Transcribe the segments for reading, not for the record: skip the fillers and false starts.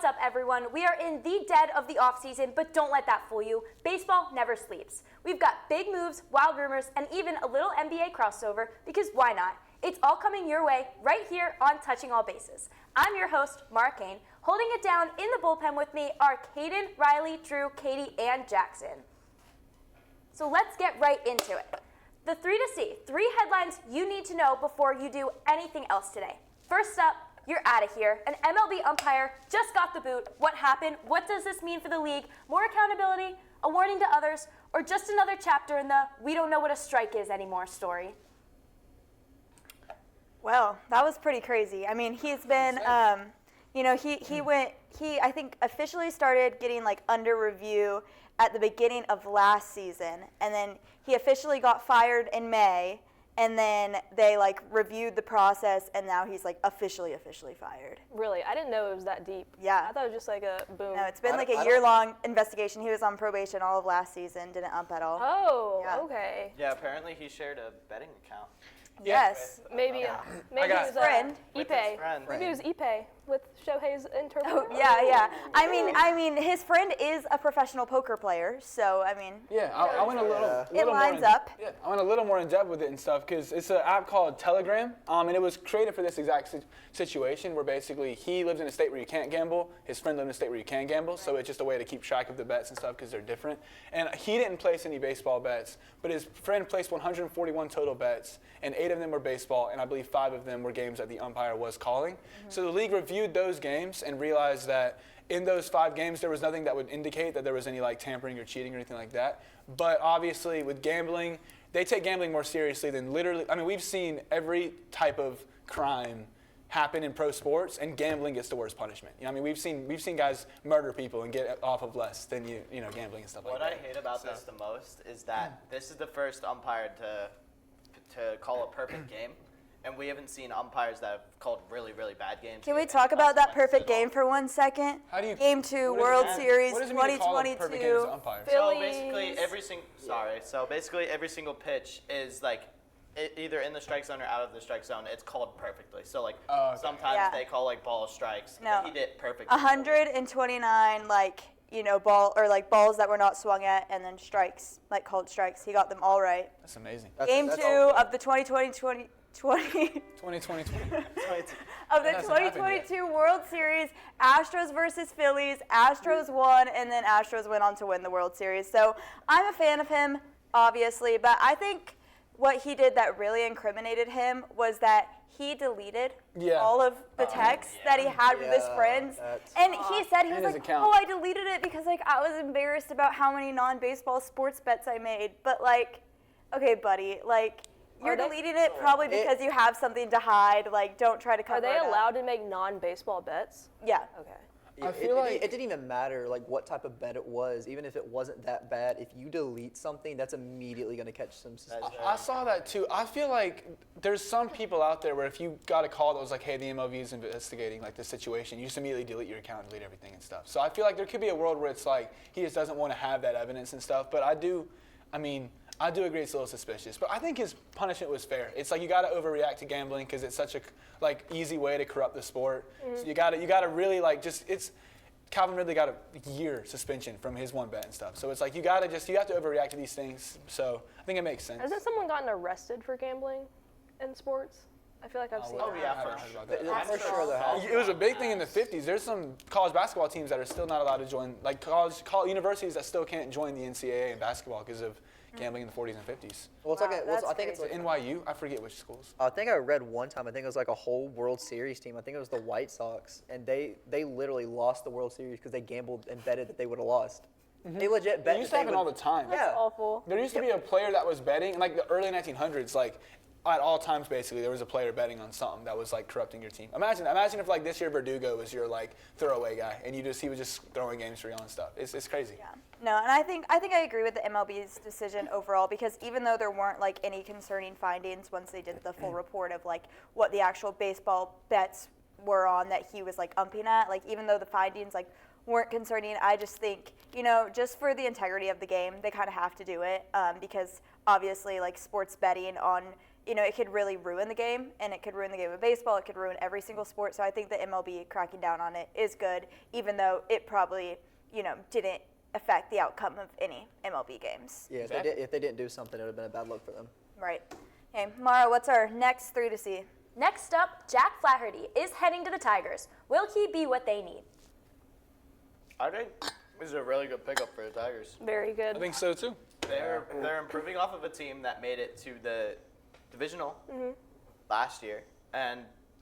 up, everyone? We are in the dead of the offseason, but don't let that fool you. Baseball never sleeps. We've got big moves, wild rumors, and even a little NBA crossover, because why not? It's all coming your way right here on Touching All Bases. I'm your host, Maura Kane. Holding it down in the bullpen with me are Kaden, Riley, Drew, Katie, and Jackson. So let's get right into it. The 3 to see, 3 headlines you need to know before you do anything else today. First up, you're out of here. An MLB umpire just got the boot. What happened? What does this mean for the league? More accountability, a warning to others, or just another chapter in the we don't know what a strike is anymore story? Well, that was pretty crazy. I mean, he's been, he I think officially started getting like under review at the beginning of last season, and then he officially got fired in May, and then they like reviewed the process, and now he's like officially fired. Really? I didn't know it was that deep. Yeah. I thought it was just like a boom. No, it's been like a year-long investigation. He was on probation all of last season, didn't ump at all. Oh, Yeah. Okay. Yeah, apparently he shared a betting account. Yes. Maybe it was friend. With his Ipe. friend. Maybe it was Ipe with Shohei's interpreter. Oh, yeah. I mean, his friend is a professional poker player, so I mean. Yeah, I went a little. It lines up. Yeah, I went a little more in depth with it and stuff because it's an app called Telegram, and it was created for this exact situation where basically he lives in a state where you can't gamble, his friend lives in a state where you can gamble, so it's just a way to keep track of the bets and stuff because they're different. And he didn't place any baseball bets, but his friend placed 141 total bets, and 8 of them were baseball, and I believe 5 of them were games that the umpire was calling. Mm-hmm. So the league reviewed those games and realized that in those 5 games there was nothing that would indicate that there was any like tampering or cheating or anything like that. But obviously with gambling, they take gambling more seriously than literally. I mean, we've seen every type of crime happen in pro sports, and gambling gets the worst punishment. You know, I mean, we've seen guys murder people and get off of less than gambling and stuff like that. What I hate about this the most is that this is the first umpire to call a perfect game, and we haven't seen umpires that have called really, really bad games. Can we talk about that perfect game for 1 second? How do you, Game 2, World Series, what does it mean to call a 2022. perfect game as an umpire? So basically every single pitch is like either in the strike zone or out of the strike zone. It's called perfectly. So like sometimes Yeah. they call like ball strikes. No. He did perfectly. 129 balls that were not swung at, and then strikes, like called strikes. He got them all right. That's amazing. Game 2 of the 2022 World Series, Astros versus Phillies. Astros won, and then Astros went on to win the World Series. So I'm a fan of him, obviously, but I think what he did that really incriminated him was that he deleted all of the texts that he had with his friends. And he said, he was like, account. oh, I deleted it because like I was embarrassed about how many non-baseball sports bets I made. But like, okay, buddy, like you're deleting it probably because you have something to hide. Like, don't try to cover it up. Are they allowed to make non-baseball bets? Yeah. Okay. I feel like it didn't even matter like what type of bet it was, even if it wasn't that bad. If you delete something, that's immediately going to catch some suspicion. I saw that too. I feel like there's some people out there where if you got a call that was like, hey, the MLB is investigating like this situation, you just immediately delete your account, delete everything and stuff. So I feel like there could be a world where it's like he just doesn't want to have that evidence and stuff. But I do agree it's a little suspicious. But I think his punishment was fair. It's like you got to overreact to gambling because it's such a like easy way to corrupt the sport. Mm-hmm. So you got to really like Calvin Ridley got a year suspension from his one bet and stuff. So it's like you have to overreact to these things. So I think it makes sense. Hasn't someone gotten arrested for gambling in sports? I feel like I've seen that. For sure there has. It was a big thing in the 50s. There's some college basketball teams that are still not allowed to join, like college universities that still can't join the NCAA in basketball because of gambling in the 40s and 50s. Well, I think it's like NYU. I forget which schools. I think I read one time. I think it was like a whole World Series team. I think it was the White Sox, and they literally lost the World Series because they gambled and betted that they would have lost. Mm-hmm. They legit bet. It used to happen all the time. That's awful. There used to be a player that was betting in like the early 1900s, like. At all times, basically, there was a player betting on something that was like corrupting your team. Imagine if like this year Verdugo was your like throwaway guy, and he was just throwing games for you and stuff. It's crazy. Yeah. No, and I think I agree with the MLB's decision overall because even though there weren't like any concerning findings once they did the full report of like what the actual baseball bets were on that he was like umping at, like even though the findings like weren't concerning, I just think just for the integrity of the game, they kind of have to do it because obviously like sports betting on it could really ruin the game, and it could ruin the game of baseball. It could ruin every single sport. So I think the MLB cracking down on it is good, even though it probably, didn't affect the outcome of any MLB games. Yeah, if they didn't do something, it would have been a bad look for them. Right. Okay, Maura, what's our next 3 to see? Next up, Jack Flaherty is heading to the Tigers. Will he be what they need? I think this is a really good pickup for the Tigers. Very good. I think so too. They're improving off of a team that made it to the divisional last year, and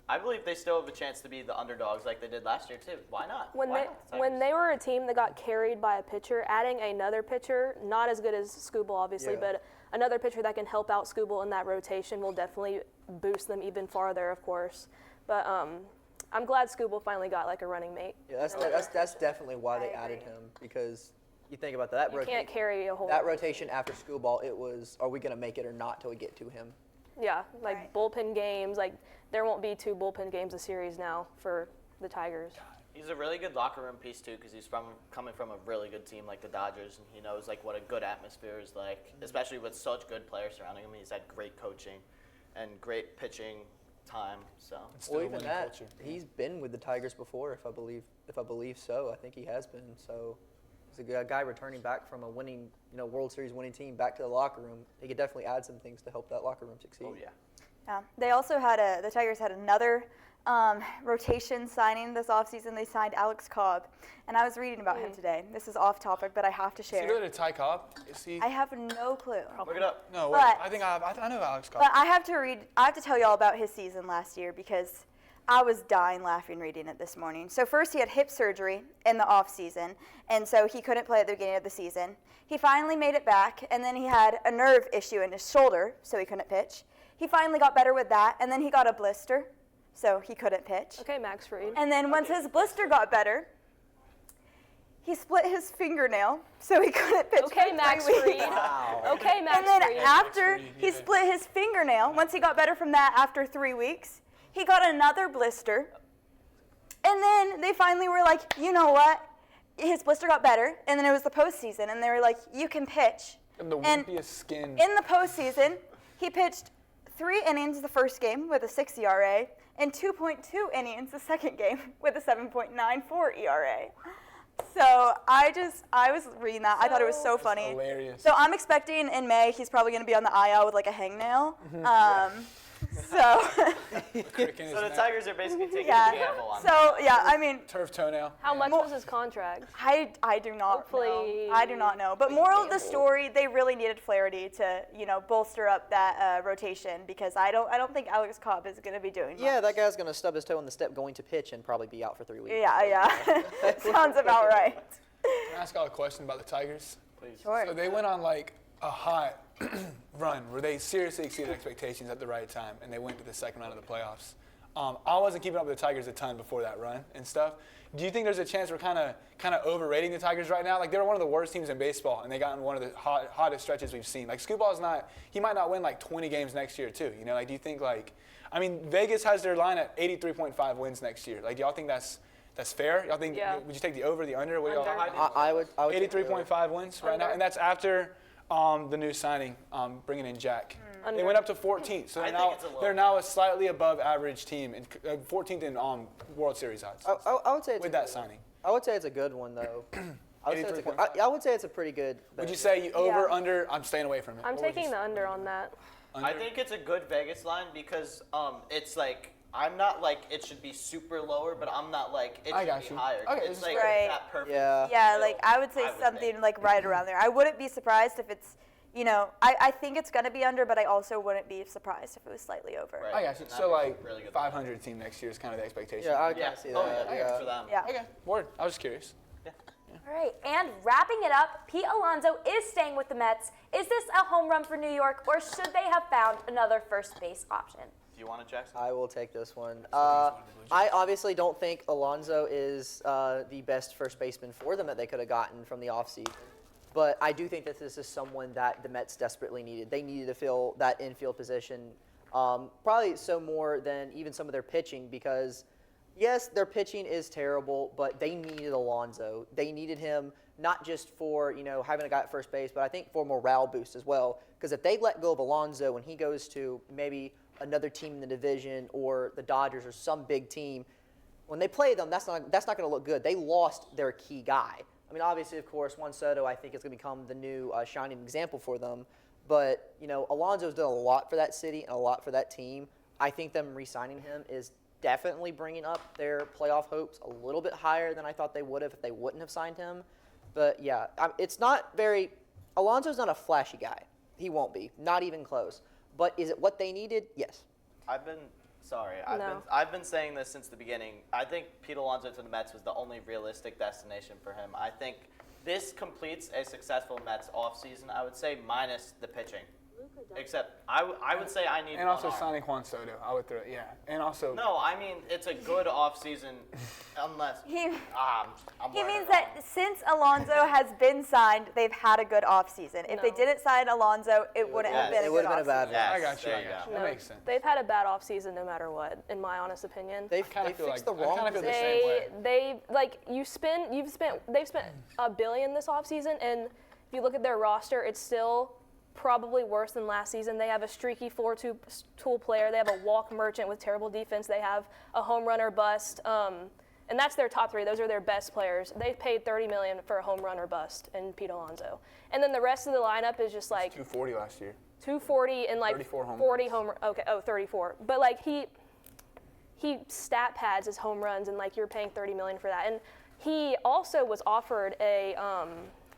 I believe they still have a chance to be the underdogs like they did last year too. Why not? When Why they not the when Tigers? they were a team that got carried by a pitcher, adding another pitcher, not as good as Skubal obviously, Yeah. but another pitcher that can help out Skubal in that rotation will definitely boost them even farther, of course. But I'm glad Skubal finally got like a running mate. Yeah, that's definitely why they added him, because you think about that. You can't carry a whole. That rotation after school ball, it was, are we going to make it or not till we get to him? Yeah, like Right. bullpen games. Like there won't be 2 bullpen games a series now for the Tigers. He's a really good locker room piece too, because he's coming from a really good team like the Dodgers, and he knows like what a good atmosphere is like, especially with such good players surrounding him. He's had great coaching and great pitching time. So Still Well, a even winning that, culture. he's been with the Tigers before, if I believe so. I think he has been. So he's a guy returning back from a winning, World Series winning team back to the locker room. He could definitely add some things to help that locker room succeed. oh yeah. Yeah. They also had the Tigers had another rotation signing this offseason. They signed Alex Cobb, and I was reading about him today. This is off topic, but I have to Is he share. related to Ty Cobb? Is he? I have no clue. Look it up. No, wait. But- I think I know Alex Cobb. But I have to tell y'all about his season last year because I was dying laughing reading it this morning. So first he had hip surgery in the off season, and so he couldn't play at the beginning of the season. He finally made it back, and then he had a nerve issue in his shoulder, so he couldn't pitch. He finally got better with that, and then he got a blister, so he couldn't pitch. Okay, Max Fried. And then once his blister got better, he split his fingernail, so he couldn't pitch Okay, for Max 3 weeks. Fried. Wow. Okay, Max And then Fried. after Fried, he yeah. split his fingernail, once he got better from that after 3 weeks, he got another blister. And then they finally were like, you know what? His blister got better, and then it was the postseason, and they were like, you can pitch. And the and wimpiest skin. In the postseason, he pitched 3 innings the first game with a 6 ERA, and 2.2 innings the second game with a 7.94 ERA. So I was reading that. I thought it was so funny. Hilarious. So I'm expecting in May he's probably going to be on the IL with like a hangnail. So Crick in his So the neck. Tigers are basically taking yeah. a gamble on. So yeah, I mean, Turf toenail. How much was his contract? I do not know. Hopefully- I do not know. But moral of the story, they really needed Flaherty to bolster up that rotation because I don't think Alex Cobb is going to be doing Yeah, much. that guy's going to stub his toe in the step going to pitch and probably be out for 3 weeks. Yeah. Sounds about right. Can I ask y'all a question about the Tigers? Please. Sure. So they went on like a hot run where they seriously exceeded expectations at the right time, and they went to the second round of the playoffs. I wasn't keeping up with the Tigers a ton before that run and stuff. Do you think there's a chance we're kind of overrating the Tigers right now? Like they were one of the worst teams in baseball, and they got in one of the hottest stretches we've seen. Like Scooball's not, he might not win like 20 games next year too. Like do you think Vegas has their line at 83.5 wins next year. Like do y'all think that's fair? Y'all think would you take the over, the under? What do y'all? Under. I would take the over. 83.5 wins right now, Under. and that's after the new signing, bringing in Jack. They Under. went up to 14th, so I they're think now it's a little. they're now a slightly above average team, 14th in World Series odds I would say it's with a that good signing. one. I would say it's a good one though. I would say it's a good, 83.5. I would say it's a pretty good. Would you bet. say over, under? I'm staying away from it. I'm What would you taking the say? under on that. Under? I think it's a good Vegas line because it's like I'm not like it should be super lower, but I'm not like it I should got be you. higher. Okay, It's this is like Right. that perfect. Yeah. Yeah, middle, like I would say would something think. like right around there. I wouldn't be surprised if it's, I think it's going to be under, but I also wouldn't be surprised if it was slightly over. Right. I got you. That'd So be like really good. 500 team next year is kind of the expectation. Yeah, I Yeah. can see Oh, that. yeah. Yeah. For them. Yeah. Okay. Word. I was just curious. All right, and wrapping it up, Pete Alonso is staying with the Mets. Is this a home run for New York, or should they have found another first base option? Do you want it, Jackson? I will take this one. I obviously don't think Alonso is the best first baseman for them that they could have gotten from the offseason. But I do think that this is someone that the Mets desperately needed. They needed to fill that infield position, probably so more than even some of their pitching because, yes, their pitching is terrible, but they needed Alonso. They needed him not just for, having a guy at first base, but I think for morale boost as well. Because if they let go of Alonso and he goes to maybe another team in the division or the Dodgers or some big team, when they play them, that's not going to look good. They lost their key guy. I mean, obviously, of course, Juan Soto, I think, is going to become the new shining example for them. But, Alonso's done a lot for that city and a lot for that team. I think them re-signing him is definitely bringing up their playoff hopes a little bit higher than I thought they would have if they wouldn't have signed him. But, yeah, it's not very – Alonso's not a flashy guy. He won't be, not even close. But is it what they needed? Yes. I've been saying this since the beginning. I think Pete Alonso to the Mets was the only realistic destination for him. I think this completes a successful Mets offseason, I would say, minus the pitching. Except I would say I need and also signing Juan Soto. I would throw it, yeah. And also no, I mean it's a good offseason unless He I'm means that since Alonso has been signed, they've had a good offseason. If they didn't sign Alonso, it wouldn't have been a it good would have been a bad offseason. one. Yes, I got you. there you go. That makes sense. They've had a bad offseason no matter what, in my honest opinion. They've kinda feel fixed like- the I wrong kinda feel the position. same way. They've spent $1 billion this offseason, and if you look at their roster, it's still probably worse than last season. They have a streaky floor-tool player. They have a walk merchant with terrible defense. They have a home runner bust, and that's their top three. Those are their best players. They paid $30 million for a home run or bust in Pete Alonso, and then the rest of the lineup is just like 240 last year. 240 and like 34 home 40 runs. home. Okay, 34. But like he stat pads his home runs, and like you're paying $30 million for that. And he also was offered a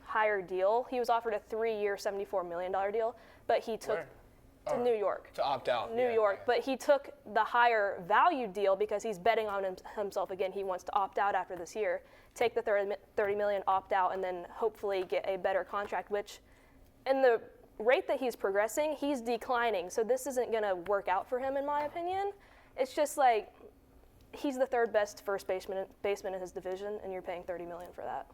higher deal. He was offered a 3-year, $74 million deal, but he took to New York. To opt out. New York, but he took the higher value deal because he's betting on himself again. He wants to opt out after this year, take the $30 million, opt out, and then hopefully get a better contract, which in the rate that he's progressing, he's declining. So this isn't going to work out for him, in my opinion. It's just like he's the third best first baseman in his division, and you're paying $30 million for that.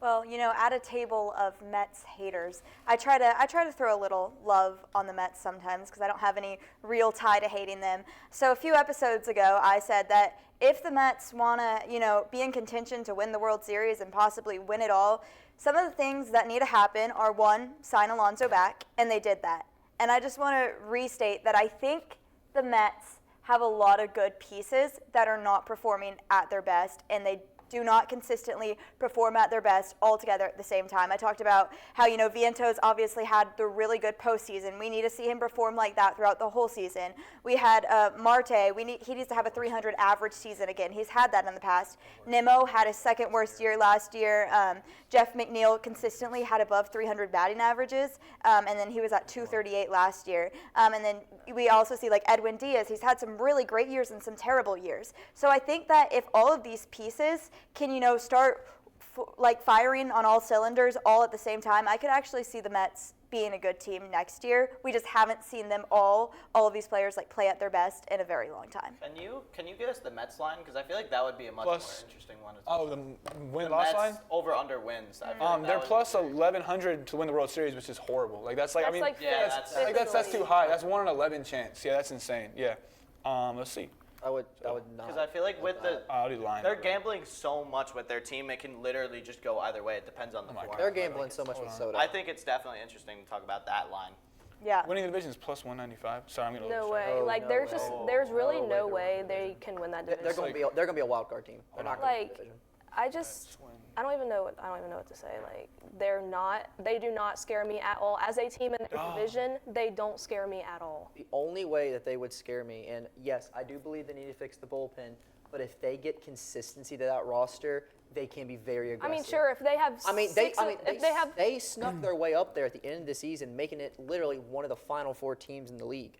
Well, at a table of Mets haters, I try to throw a little love on the Mets sometimes because I don't have any real tie to hating them. So a few episodes ago, I said that if the Mets want to, be in contention to win the World Series and possibly win it all, some of the things that need to happen are, one, sign Alonso back, and they did that. And I just want to restate that I think the Mets have a lot of good pieces that are not performing at their best, and they do not consistently perform at their best all together at the same time. I talked about how, Vientos obviously had the really good postseason. We need to see him perform like that throughout the whole season. We had Marte. He needs to have a 300 average season again. He's had that in the past. Nimmo had his second worst year last year. Jeff McNeil consistently had above 300 batting averages, and then he was at 238 last year. And then we also see like Edwin Diaz. He's had some really great years and some terrible years. So I think that if all of these pieces can, start firing on all cylinders all at the same time, I could actually see the Mets being a good team next year. We just haven't seen them all of these players play at their best in a very long time. Can you get us the Mets line? Because I feel like that would be a much more interesting one. The Mets loss line? over under wins. I feel like They're that plus would be 1,100 to win the World Series, which is horrible. That's too high. That's 1 in 11 chance. Yeah, that's insane. Yeah. Let's see. I would not. Because I feel like with I'll do the line. they're gambling so much with their team, it can literally just go either way. It depends on the form. They're gambling so much with Soto. I think it's definitely interesting to talk about that line. Yeah. Winning the division is plus 195. Sorry, I'm gonna. No way. Oh, There's really no no way way they can win that division. They're gonna be a wild card team. They're not gonna win the division. I don't even know what to say. They do not scare me at all. As a team in their division, they don't scare me at all. The only way that they would scare me, and yes, I do believe they need to fix the bullpen, but if they get consistency to that roster, they can be very aggressive. I mean, sure, if they have they snuck their way up there at the end of the season, making it literally one of the final 4 teams in the league.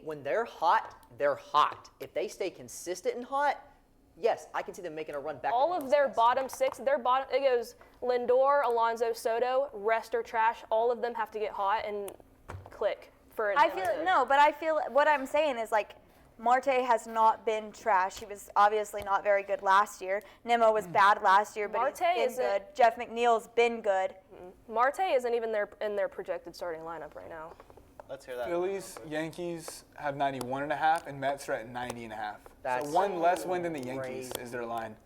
When they're hot, they're hot. If they stay consistent and hot, yes, I can see them making a run back. all of their bottom 6, it goes Lindor, Alonso, Soto, rest or trash. All of them have to get hot and click for it. I feel what I'm saying is Marte has not been trash. He was obviously not very good last year. Nimmo was bad last year, but he's been good. Jeff McNeil's been good. Marte isn't even in their projected starting lineup right now. Let's hear that. Phillies, Yankees have 91.5, and Mets are at 90.5. That's so one less win than the Yankees is their line.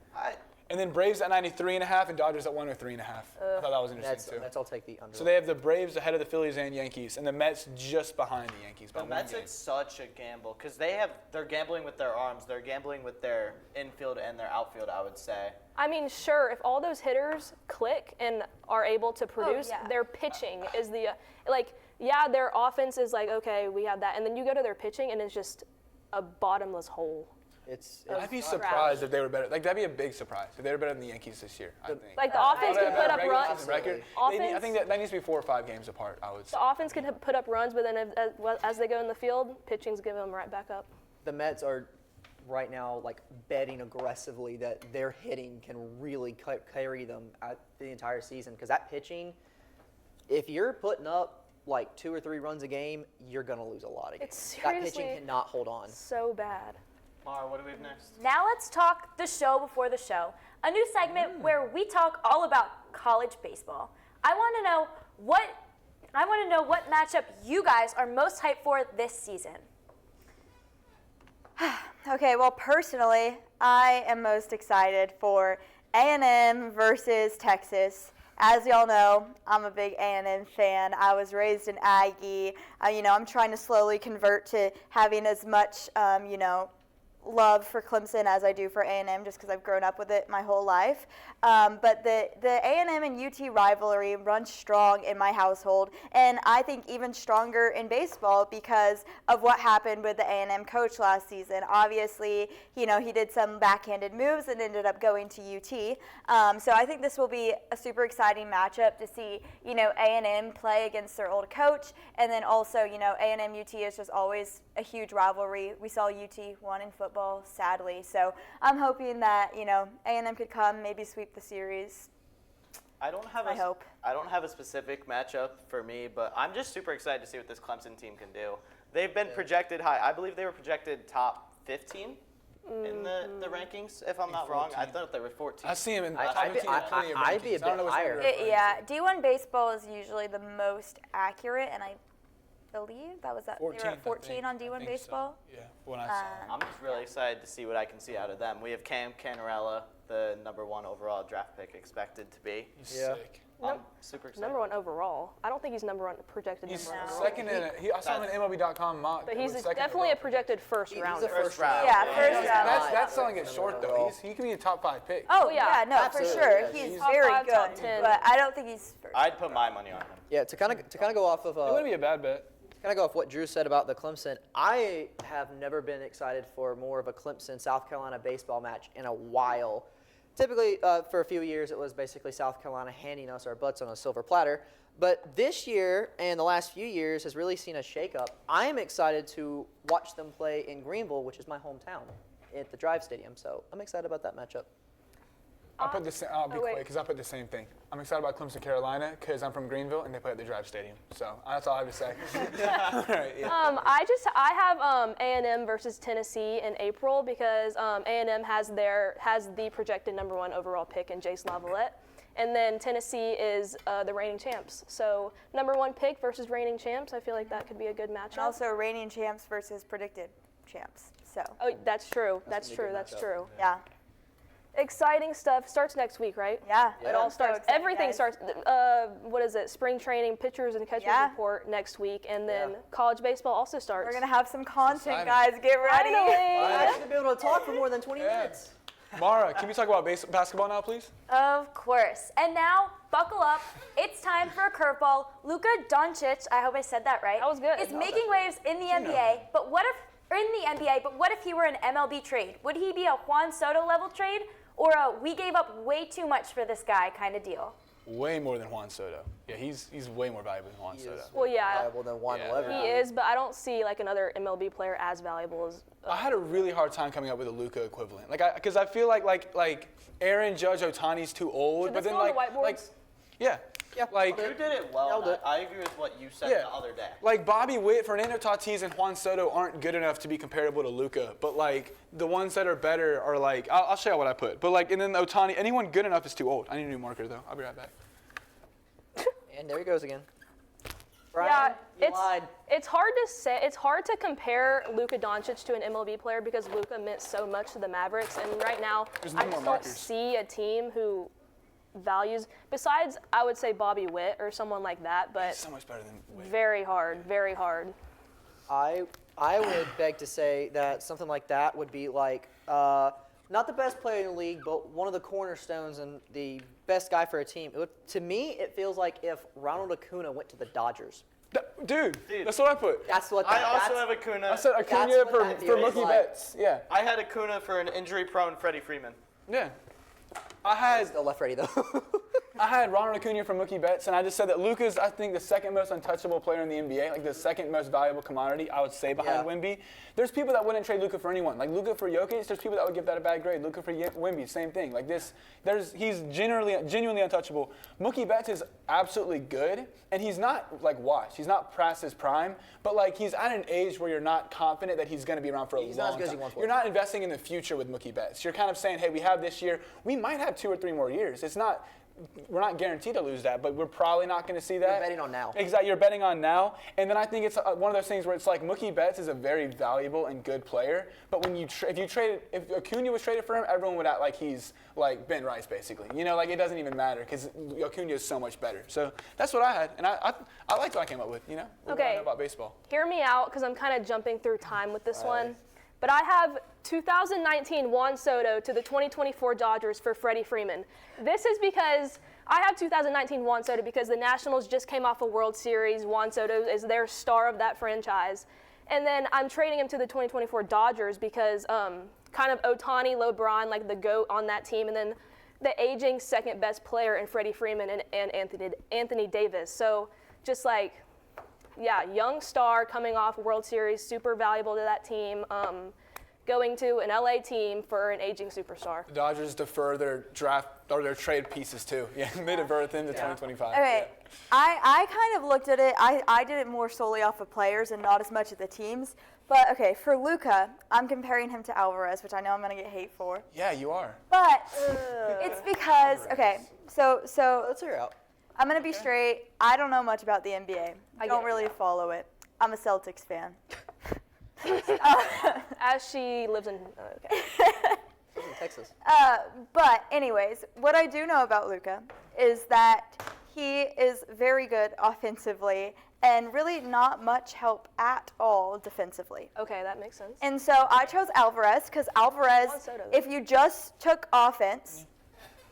And then Braves at 93.5 and Dodgers at 103.5. I thought that was interesting too. That's I'll take the under. So they have the Braves ahead of the Phillies and Yankees, and the Mets just behind the Yankees by The one Mets, game. it's such a gamble because they're gambling with their arms, they're gambling with their infield and their outfield, I would say. I mean, sure, if all those hitters click and are able to produce, yeah. their pitching is the their offense is like, okay, we have that, and then you go to their pitching and it's just a bottomless hole. I'd be surprised if they were better. Like, that'd be a big surprise if they were better than the Yankees this year, I think. Like the offense can put up runs. Record. Offense- I think that needs to be 4 or 5 games apart, I would say. The offense can put up runs, but then as they go in the field, pitching's giving them right back up. The Mets are right now like betting aggressively that their hitting can really carry them at the entire season because that pitching, if you're putting up like 2 or 3 runs a game, you're gonna lose a lot of games. It's That pitching seriously cannot hold on. so bad. Mara, what do we have next? Now let's talk the show before the show, a new segment where we talk all about college baseball. I want to know what matchup you guys are most hyped for this season. Okay, well, personally, I am most excited for A&M versus Texas. As y'all know, I'm a big A&M fan. I was raised an Aggie. I'm trying to slowly convert to having as much, love for Clemson as I do for A&M just because I've grown up with it my whole life. But the A&M and UT rivalry runs strong in my household, and I think even stronger in baseball because of what happened with the A&M coach last season. Obviously, he did some backhanded moves and ended up going to UT. So I think this will be a super exciting matchup to see, A&M play against their old coach, and then also, A&M UT is just always a huge rivalry. We saw UT won in football, sadly. So I'm hoping that, A&M could come, maybe sweep the series. I don't have a specific matchup for me, but I'm just super excited to see what this Clemson team can do. They've been projected high. I believe they were projected top 15 in the rankings, if I'm not wrong. I thought they were 14. I see him in I'd be a bit higher. Yeah, D1 baseball is usually the most accurate, and I believe they were at 14 on D1 baseball. So. Yeah, when I saw I'm just really excited to see what I can see out of them. We have Cam Canarella, the #1 overall draft pick, expected to be. He's sick. I'm super excited. Number 1 overall. I don't think he's projected He's number 1 second in I saw him in MLB.com mock. But he's second definitely a overall. projected first rounder. He's a first round. Yeah, first round. That's selling it short though. He can be a top 5 pick. Oh, yeah, yeah, no, absolutely, for sure. yeah. He's Top very 5, good, top 10. but I don't think he's first. I'd put my money on him. Yeah, to kind of go off of It wouldn't be a bad bet. what Drew said about the Clemson. I have never been excited for more of a Clemson South Carolina baseball match in a while. Typically, for a few years, it was basically South Carolina handing us our butts on a silver platter. But this year and the last few years has really seen a shakeup. I'm excited to watch them play in Greenville, which is my hometown, at the Drive Stadium. So I'm excited about that matchup. I'll be quick wait. because I put the same thing. I'm excited about Clemson, Carolina because I'm from Greenville and they play at the Drive Stadium. So that's all I have to say. All right, yeah. I have A&M versus Tennessee in April because A&M has the projected #1 overall pick in Jace Lavalette, and then Tennessee is the reigning champs. So #1 pick versus reigning champs. I feel like that could be a good matchup. And also reigning champs versus predicted champs. So Oh, that's true. That's gonna be true. a good That's matchup. true. yeah, Exciting stuff starts next week, right? yeah. It all So starts. excited, Everything guys. starts. What is it? Spring training, pitchers and catchers Yeah. report next week, and then Yeah. college baseball also starts. We're gonna have some content, exciting. guys. Get ready. Finally. I'm actually be able to talk for more than 20 minutes. Mara, can we talk about basketball now, please? Of course. And now, buckle up. It's time for a curveball. Luka Doncic, I hope I said that right. That was good. Is making waves in the NBA. But what if he were an MLB trade? Would he be a Juan Soto level trade or a we gave up way too much for this guy kind of deal? Way more than Juan Soto. Yeah, he's way more valuable than Juan He Soto. is Well, yeah. valuable than Juan Yeah. Lever. He is, but I don't see like another MLB player as valuable as. I had a really hard time coming up with a Luka equivalent, because I feel like Aaron Judge Otani's too old, Should but this then go on the like whiteboards? yeah, Yeah, like You did it well. Nailed it. I agree with what you said Yeah. the other day. like Bobby Witt, Fernando Tatis, and Juan Soto aren't good enough to be comparable to Luka, but like the ones that are better are like I'll show you what I put, but like and then Otani, anyone good enough is too old. I need a new marker though. I'll be right back. And there he goes again. Brian, you it's lied. it's hard to say. It's hard to compare Luka Doncic to an MLB player because Luka meant so much to the Mavericks, and right now There's no I more just don't markers. see a team who values. Besides, I would say Bobby Witt or someone like that, but So much better than Wade. very hard, very hard. I would beg to say that something like that would be like not the best player in the league, but one of the cornerstones and the best guy for a team. To me, it feels like if Ronald Acuna went to the Dodgers. Dude, that's what I put. That's what. I also that's, have Acuna. I said Acuna That's what for that feels Mookie like. Betts. Yeah. I had Acuna for an injury-prone Freddie Freeman. Yeah. I had Still left ready though. I had Ronald Acuna from Mookie Betts, and I just said that Luka's, I think, the second most untouchable player in the NBA, like the second most valuable commodity, I would say, behind Yeah. Wemby. There's people that wouldn't trade Luka for anyone. Like Luka for Jokic, there's people that would give that a bad grade. Luka for Wemby, same thing. Like this, he's genuinely untouchable. Mookie Betts is absolutely good, and he's not like washed. He's not past his prime, but like he's at an age where you're not confident that he's going to be around for a He's not long as good as he time. once was. You're not investing in the future with Mookie Betts. You're kind of saying, hey, we have this year. We might have 2 or 3 more years. We're not guaranteed to lose that, but we're probably not going to see that. You're betting on now. Exactly, you're betting on now. And then I think it's one of those things where it's like Mookie Betts is a very valuable and good player, but when if Acuna was traded for him, everyone would act like he's like Ben Rice basically. You know, like it doesn't even matter because Acuna is so much better. So that's what I had, and I liked what I came up with. You know, what I know about baseball. Hear me out because I'm kind of jumping through time with this one. But I have 2019 Juan Soto to the 2024 Dodgers for Freddie Freeman. This is because I have 2019 Juan Soto because the Nationals just came off a World Series. Juan Soto is their star of that franchise. And then I'm trading him to the 2024 Dodgers because kind of Ohtani, LeBron, like the GOAT on that team, and then the aging second best player in Freddie Freeman and Anthony Davis. So just like, yeah, young star coming off World Series, super valuable to that team, going to an LA team for an aging superstar. The Dodgers defer their draft or their trade pieces too. Yeah, they defer them to 2025. Okay, Yeah. I kind of looked at it. I did it more solely off of players and not as much of the teams. But okay, for Luka, I'm comparing him to Alvarez, which I know I'm gonna get hate for. Yeah, you are. But it's because so Let's hear it out. I'm gonna be straight. I don't know much about the NBA. I don't really follow it. I'm a Celtics fan. As she lives in, okay. He's in Texas. But anyways, what I do know about Luka is that he is very good offensively and really not much help at all defensively. Okay, that makes sense. And so I chose Alvarez because Alvarez, Juan Soto. if you just took offense,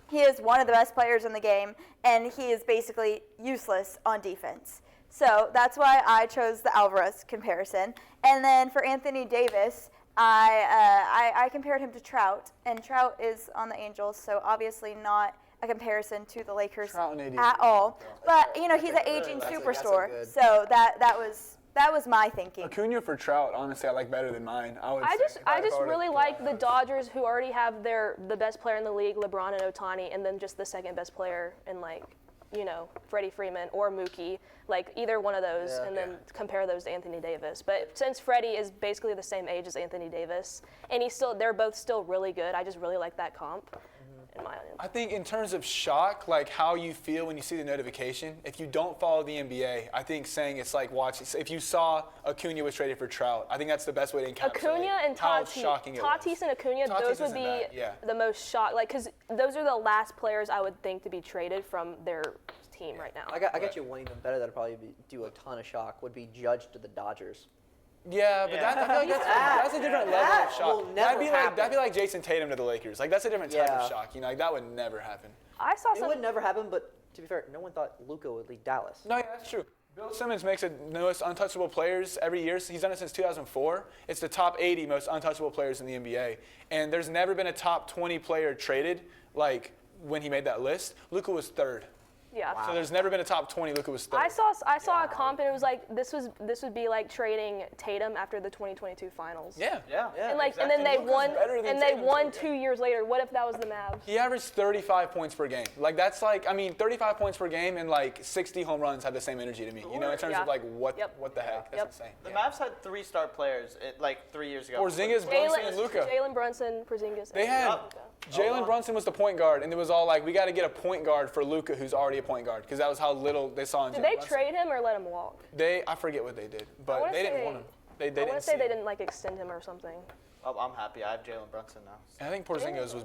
he is one of the best players in the game, and he is basically useless on defense. So that's why I chose the Alvarez comparison. And then for Anthony Davis, I compared him to Trout, and Trout is on the Angels, so obviously not a comparison to the Lakers Trout and AD. at all. But you know, he's an aging That's a superstar, good- so that was my thinking. Acuna for Trout, honestly, I like better than mine. I would I say. just If I were to- really like the Dodgers, who already have the best player in the league, LeBron and Ohtani, and then just the second best player in Freddie Freeman or Mookie, like either one of those, Yeah. and then compare those to Anthony Davis. But since Freddie is basically the same age as Anthony Davis, and they're both still really good, I just really like that comp. In my opinion. I think in terms of shock, like how you feel when you see the notification, if you don't follow the NBA, I think saying it's like watching, if you saw Acuna was traded for Trout, I think that's the best way to encapsulate Acuna and how Tatis, shocking it was. and Acuna, Tatis those would isn't be bad, yeah. the most shock, like, because those are the last players I would think to be traded from their team right now. I got you one even better that'd probably do a ton of shock would be Judge to the Dodgers. Yeah, but I feel like that's a different level of shock. will never That'd be like Jason Tatum to the Lakers. Like that's a different type Yeah. of shock. You know, like that would never happen. I saw It some. would never happen, but to be fair, no one thought Luka would lead Dallas. No, yeah, that's true. Bill Simmons makes it the most untouchable players every year. He's done it since 2004. It's the top 80 most untouchable players in the NBA. And there's never been a top 20 player traded like when he made that list. Luka was third. Yeah. So there's never been a top 20. Luka was third. I saw a comp and it was like this would be like trading Tatum after the 2022 finals. Yeah. Yeah. And and then they Luka's won better than and they Tatum, won too. 2 years later. What if that was the Mavs? He averaged 35 points per game. Like that's like 35 points per game and like 60 home runs have the same energy to me. You know, in terms Yeah. of like what Yep. the heck? That's Yep. insane. The Yeah. Mavs had 3-star players like 3 years ago. Porzingis, Brunson, and Luka. Jalen Brunson, Porzingis. They had Luka. Jalen Brunson was the point guard, and it was all like, we got to get a point guard for Luka, who's already a point guard, because that was how little they saw in Did Jalen they Brunson. trade him or let him walk? I forget what they did, but wanna they didn't say- want him. They I didn't want to say see they him. didn't like extend him or something. Oh, I'm happy. I have Jalen Brunson now. And I think Porzingis was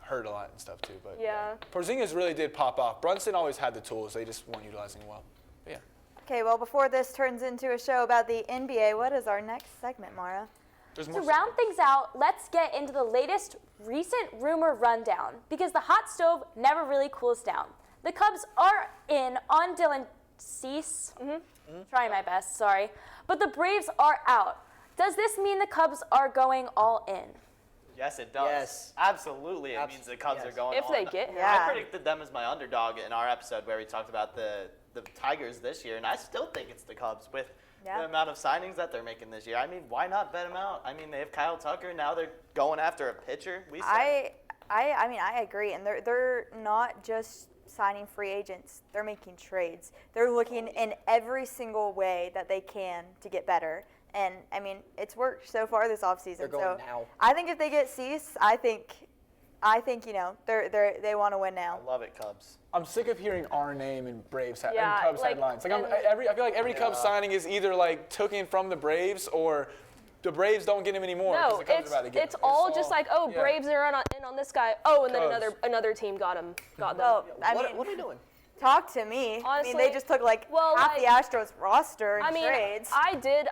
hurt a lot and stuff too, but Yeah. Porzingis really did pop off. Brunson always had the tools; they just weren't utilizing well. But yeah. Okay, well, before this turns into a show about the NBA, what is our next segment, Maura? There's To more. round things out, let's get into the latest recent rumor rundown because the hot stove never really cools down. The Cubs are in on Dylan Cease. Trying my best, sorry. But the Braves are out. Does this mean the Cubs are going all in? Yes, it does. Yes. Absolutely, it means the Cubs are yes. going If all they in. get him. Yeah. I predicted them as my underdog in our episode where we talked about the Tigers this year, and I still think it's the Cubs with Yeah. the amount of signings that they're making this year. I mean, why not bet them out? I mean, they have Kyle Tucker. Now they're going after a pitcher. We said I mean, I agree, and they're not just signing free agents. They're making trades. They're looking in every single way that they can to get better. And I mean, it's worked so far this offseason. They're going now. I think if they get Cease, I think you know they want to win now. I love it, Cubs. I'm sick of hearing our name in Braves Yeah, and Cubs like, headlines. Like and- I feel like every Cubs signing is either like taken from the Braves or the Braves don't get him anymore. 'cause No, the Cubs are about to get it's him. all just like, oh, yeah. Braves are in on this guy. Oh, and then Cubs. another team got them. Well, I What, mean, what are you doing? talk to me. I mean, Honestly, they just took like well, half like- the Astros roster in I mean, trades. I did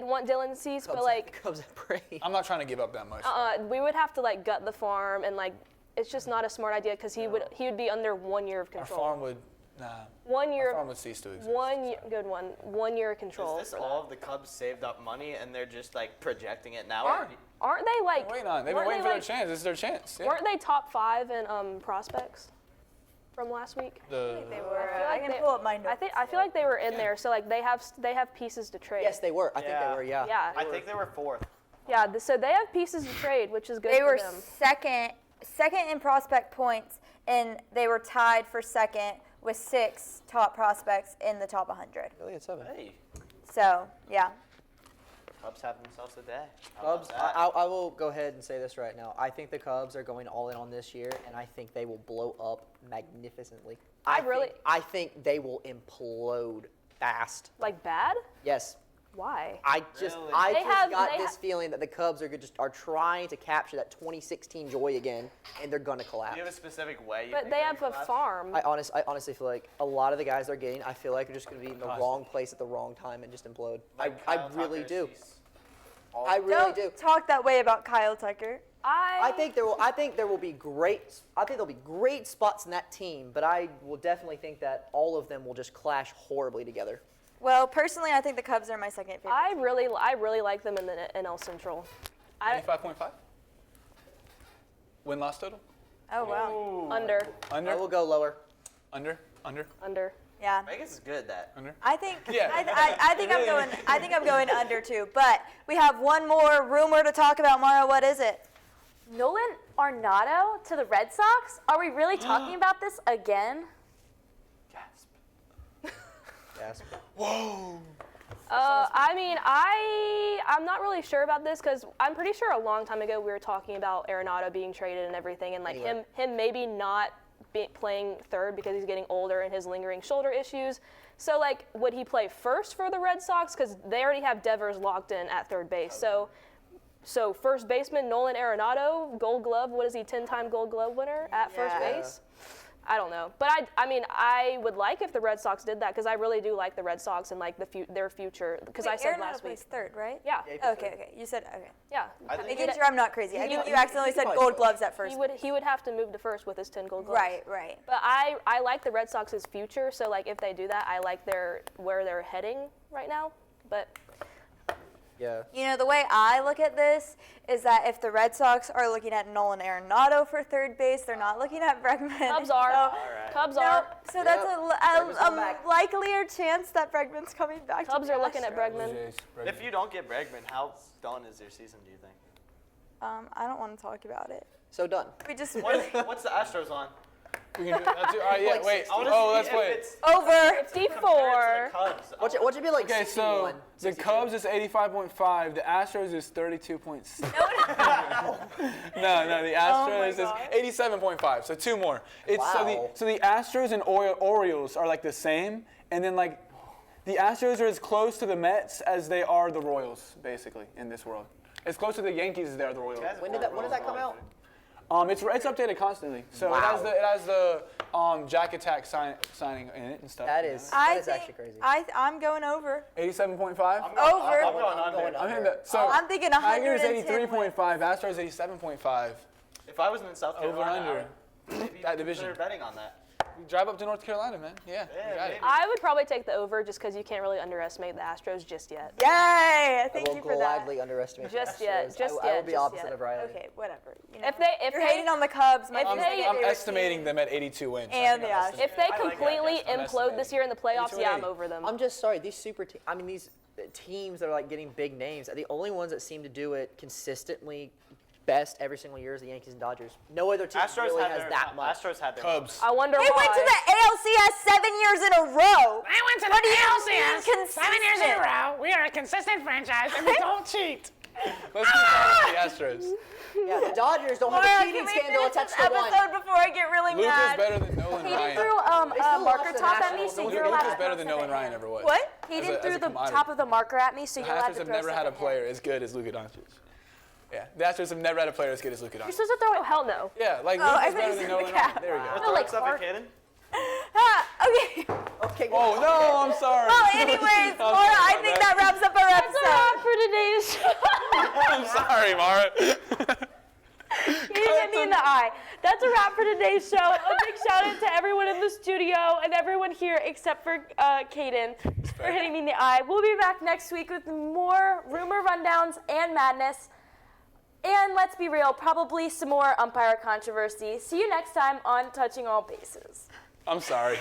want Dylan Cease, but like, Cubs and Braves. I'm not trying to give up that much. we would have to like gut the farm, and like, it's just not a smart idea because he would be under 1 year of Our control. farm would 1 year. Our farm would cease to exist. 1 year of control. Is this for all that. of the Cubs saved up money and they're just like projecting it now? Yeah. Aren't they like? Wait on. They've been weren't waiting they, for like, their chance. This is their chance. Yeah. Weren't they top 5 in prospects from last week? The, they were. feel I like can they- pull up my notes. I feel like they were in there, so like they have pieces to trade. Yes, they were. I think they were. Yeah. Yeah. I think they were fourth. Yeah, so they have pieces to trade, which is good They for were them. second in prospect points, and they were tied for second with 6 top prospects in the top 100. Really, it's 7. Hey, So yeah, Cubs have themselves a day. How about Cubs. that? I will go ahead and say this right now. I think the Cubs are going all in on this year, and I think they will blow up magnificently. I think they will implode fast. Like bad? Yes. Why? I Really? just They have- got they this ha- feeling that the Cubs are trying to capture that 2016 joy again, and they're gonna collapse. Do you have a specific way? You But think they they're have a gonna farm. I honestly feel like a lot of the guys they're getting, I feel like are just gonna be in the wrong place at the wrong time and just implode. Like I Kyle really Tucker, do. Cease. I really do. don't talk that way about Kyle Tucker. I think there will be great spots in that team, but I will definitely think that all of them will just clash horribly together. Well, personally, I think the Cubs are my second favorite. I really like them in the NL Central. 25.5. Win-loss total. Oh wow. Under. Under. I will go lower. Under. Yeah. Vegas is good at that. Under. I think Yeah. I think I'm going under too. But we have one more rumor to talk about, Maura. What is it? Nolan Arenado to the Red Sox? Are we really talking about this again? Gasp. Yes. Whoa. I mean, I'm not really sure about this because I'm pretty sure a long time ago we were talking about Arenado being traded and everything, and like Anyway. him maybe not playing third because he's getting older and his lingering shoulder issues. So like, would he play first for the Red Sox? Because they already have Devers locked in at third base. So first baseman Nolan Arenado, Gold Glove. What is he? 10-time Gold Glove winner at first Yeah. base. I don't know, but I mean, I would like if the Red Sox did that because I really do like the Red Sox and like their future. Because I said last week. plays third, right? Yeah, Okay. You said okay. yeah. I think Making sure I'm not crazy. I think you accidentally said probably Gold should. Gloves at first. He would have to move to first with his 10 Gold Gloves. Right. But I like the Red Sox's future. So like if they do that, I like where they're heading right now. But Yeah. You know, the way I look at this is that if the Red Sox are looking at Nolan Arenado for third base, they're not looking at Bregman. Cubs are. right. Cubs No, are. so that's Bregman's coming a back. likelier chance that Bregman's coming back. Cubs to the are looking at Astros. Bregman. If you don't get Bregman, how done is your season, do you think? I don't want to talk about it. So done. We just What's the Astros on? We can do that too. All right, yeah, Like wait. 60. Oh, let's play. Over. 54. What should be like Okay, so 61? the Cubs is 85.5. The Astros is 32.6. No, the Astros is 87.5. So 2 more. Wow. So the Astros and Orioles are like the same, and then like the Astros are as close to the Mets as they are the Royals, basically, in this world. As close to the Yankees as they are the Royals. When did that come out? It's updated constantly. So Wow. it has the Jack Attack signing in it and stuff. That you is know. that is actually crazy. I'm going over. 87.5. Over. I'm going under. I'm hitting that. So I'm thinking Tigers 110 83.5. Astros 87.5. If I was in South Over Carolina, under. I would maybe That division. consider betting on that. Drive up to North Carolina, man. Yeah, you got it. maybe. I would probably take the over just because you can't really underestimate the Astros just yet. Yay! I Thank will you for that. gladly underestimate Just the yet, Astros. just I will yet, be just opposite yet. of Riley. Okay, whatever. You know. If You're they hating on the Cubs. My if team's they- gonna I'm get estimating them at 82 wins. And the Astros. if they I like that, completely yes. I'm implode this year in the playoffs, 82 yeah, and I'm 80. over them. I'm just sorry. These these teams that are like getting big names are the only ones that seem to do it consistently best every single year is the Yankees and Dodgers. No other team Astros really had has their that much. Astros had their Cubs. I wonder They why. went to the ALCS 7 years in a row. I went to What do the you ALCS mean 7 years in a consistent? row. We are a consistent franchise, and we don't cheat. Let's keep talking about the Astros. Yeah, the Dodgers don't Laura, have a can cheating we scandal finish attached this to one. episode before I get really Luke is mad? better than Nolan Hayden Ryan. threw They a still marker lost the top at me, Nationals. so Luke you're Luke allowed is to better throw than stuff Nolan at Ryan him. ever was. What? Hayden as threw a the commodity. top of the marker at me, so The you're allowed Astros to have throw never stuff had a at him. player as good as Luka Doncic. Yeah, the Astros have never had a player as good as Luka You're Doncic. supposed to throw Oh, it. hell no. Yeah, like Oh, I Luka's thought better you than said Nolan the Ryan. cat. There we go. No, like stuff Clark. at Kaden. Okay. Okay. Oh no, I'm sorry. Well, anyways, Laura, I think that wraps up our That's a wrap episode. for today's show. I'm sorry, Mara. You hit me in the eye. That's a wrap for today's show. A big shout out to everyone in the studio and everyone here except for Kaden for hitting me in the eye. We'll be back next week with more rumor rundowns and madness. And let's be real, probably some more umpire controversy. See you next time on Touching All Bases. I'm sorry.